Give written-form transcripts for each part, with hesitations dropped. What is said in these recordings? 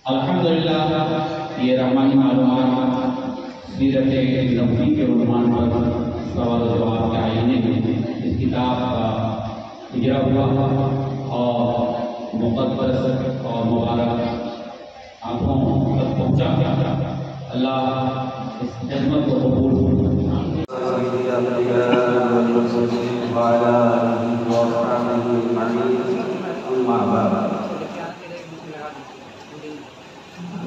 अल्हम्दुलिल्लाह ये रहमानी मालूमात सीरत नबवी के उन्वान पर सवाल जवाब के आईने में इस किताब का हिजरा हुआ और मुक़द्दस और मुबारक आँखों तक पहुँचा। अल्लाह इस खिदमत को कबूल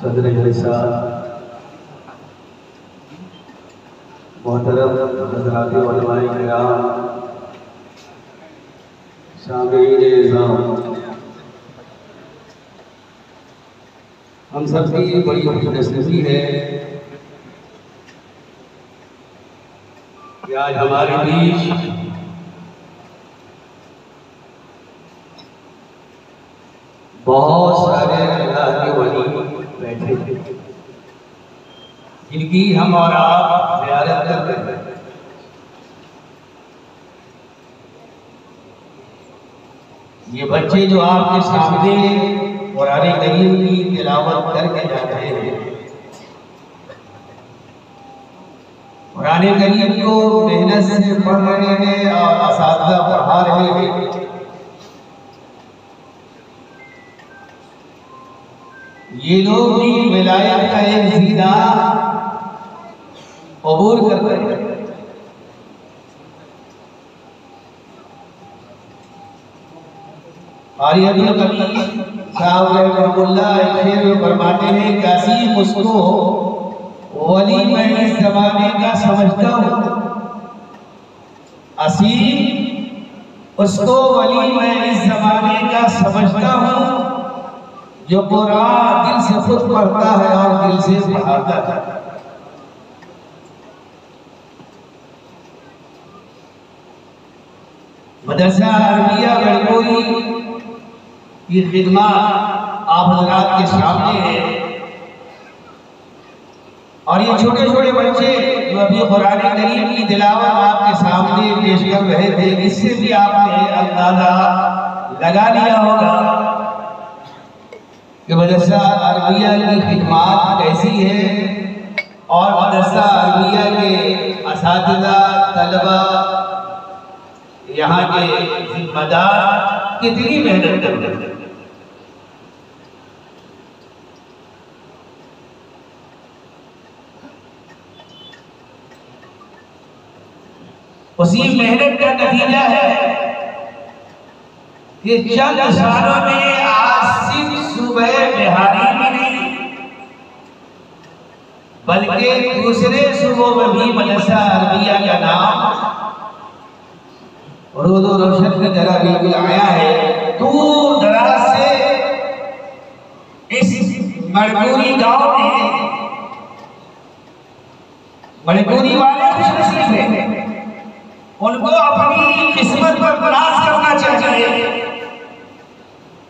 सदर जलसा मोहतरम हज़रात उलमाए किराम, सामीईन इज़ाम, हम सबकी बड़ी खुशनसीबी है कि आज हमारे बीच बहुत सारे अल्लाह के वली बैठे थे जिनकी हम और आप ज़ियारत कर रहे हैं। ये बच्चे जो आपके सामने कुरान करीम की तिलावत करके जा रहे हैं, कुरान करीम को मेहनत से पढ़ रहे हैं और असातिज़ा पढ़ा रहे हैं, ये लोग भी विलायत का एक ज़ीना कबूल कर रहे हैं। और ये कभी साहब रहमतुल्लाह शेर में फरमाते हैं, कासी मुझको वली मैं इस ज़माने का समझता हूँ, असीम उसको वली मैं इस ज़माने का समझता हूँ जो कुरान दिल से खुद पढ़ता है और दिल से पढ़ाता है। मदरसा अरबिया गढ़कोरी की खिदमत आप हज़रात के सामने है और ये छोटे छोटे बच्चे जो अभी कुरान करीम की तिलावत आपके सामने पेश कर रहे थे, इससे भी आपने अंदाजा लगा लिया होगा कि मदरसा अरबिया की खिदमत कैसी है और मदरसा अरबिया के असातिज़ा, तलबा, यहाँ के जिम्मेदार कितनी मेहनत करते हैं। उसी मेहनत का नतीजा है कि चंद सालों में आज सिर्फ सुबह बिहारी में नहीं बल्कि दूसरे सूबों में भी मदरसा अरबिया का नाम रोज़ो रोशन की तरह बिल्कुल आया है। दूर दराज से इस मणिपुरी गांव में मणिपुरी वाले खुशनसीब हैं, उनको अपनी किस्मत पर नाज करना चाहिए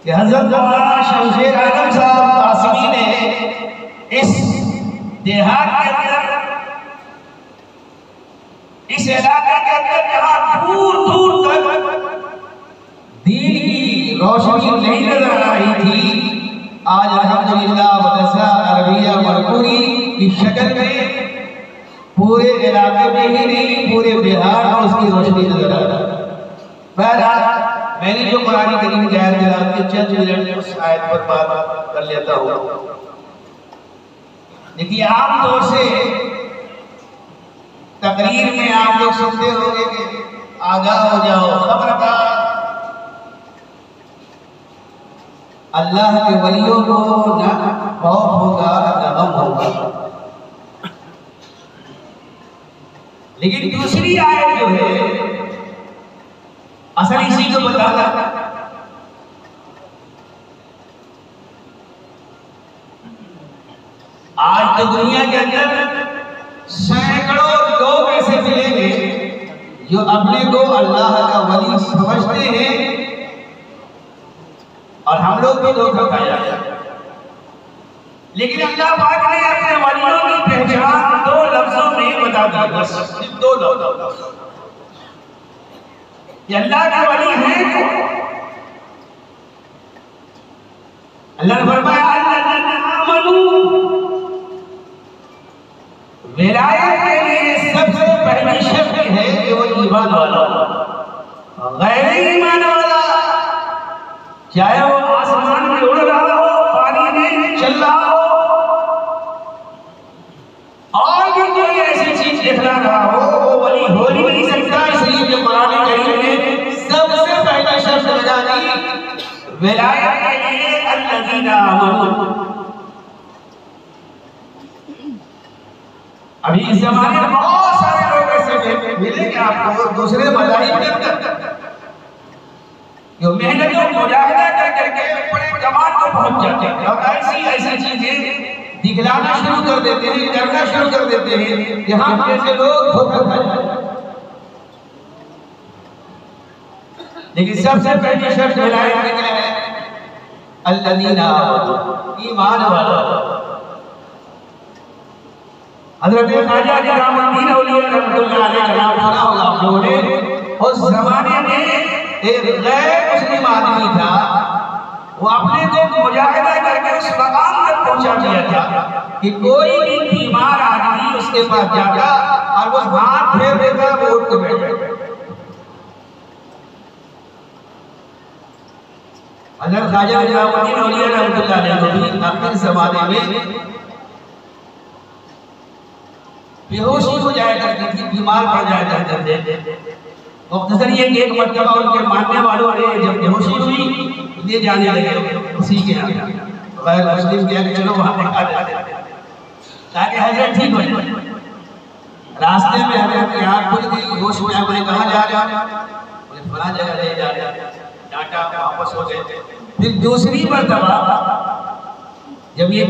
कि हज़रत मौलाना शमशेर आलम साहब कासिमी ने इस देहात के अंदर, इस इलाके के अंदर जहाँ दूर दूर तक दीन की रोशनी नहीं नजर आ रही थी, आज अल्हम्दुलिल्लाह मदरसा अरबिया मणिपुरी की शक्ल में पूरे इलाके में ही नहीं पूरे बिहार में उसकी रोशनी नजर आ रही है। बहरहाल मैंने जो कुरान करीम की आयत तिलावत के चंद मिनट उस आयत पर बात कर लेता हूँ। देखिए, आमतौर से तकरीर में आप लोग सुनते होंगे कि आगाह हो जाओ, खबरदार, अल्लाह के वलियों को न खौफ होगा न गम होगा। लेकिन दूसरी आयत जो है असल इसी को बताना आज दुनिया के अंदर सैकड़ों लोग ऐसे मिलेंगे जो अपने को अल्लाह का वली समझते हैं और हम लोग भी धोखा खाया है। लेकिन अल्लाह पाक ने अपने वलियों की पहचान 2 लफ्जों में बता दी, बस सिर्फ 2 लफ्ज। ये अल्लाह के वली हैं। अल्लाह ने फरमाया अल्लज़ीना आमनू, विलायत के लिए सबसे पहली शर्त है कि वो ईमान वाला हो। गैर ईमान वाला, चाहे वो आसमान में उड़ रहा हो, पानी में चल रहा हो, और भी कोई ऐसी चीज दिखला रहा हो, वो वली हो ही नहीं सकता। इसलिए जो कुरान करीम ने सबसे पहली शर्त लगा दी विलायत के लिए अल्लज़ीना आमनू। अभी इस जमाने में बहुत सारे लोग ऐसे मिलेंगे आपको दूसरे मज़ाहिब के अंदर जो मेहनत और मुजाहिदा कर करके बड़े कमाल को पहुंच जाते हैं और ऐसी चीजें दिखलाना शुरू कर देते हैं, करना शुरू कर देते हैं, यहाँ जैसे लोग धोखा खा जाते हैं। लेकिन सबसे पहली शर्त विलायत में क्या है? अल्लज़ीना आमनू, ईमान वाला। हज़रत ख्वाजा निज़ामुद्दीन औलिया रहमतुल्लाह अलैह का नाम सुना होगा आप लोगों ने। उस जमाने में एक गैर मुस्लिम आदमी था, वो अपने को मुजाहिदा करके उस मकाम तक पहुंचा दिया था कि कोई भी बीमार आदमी उसके पास जाता और वो हाथ फेर देता, वो उठ के बैठ जाता। हज़रत ख्वाजा निज़ामुद्दीन औलिया रहमतुल्लाह अलैह को भी आखिर ज़माने में बेहोशी हो जाया करती थी, बीमार पड़ जाया करते थे। मुख्तसर ये एक मरतबा उनके मानने वालों ने जब बेहोशी हुई ले जाने लगे उसी के यहाँ, गैर मुस्लिम के यहाँ चलो वहाँ दिखा देते ताकि हजरत ठीक हो जाए। रास्ते में हमें अपनी आँख खुल गई, होश में हमें कहाँ जा रहा, बोले फला जगह ले जा रहे, डांटा, वापस हो गए। फिर दूसरी मरतबा जब ये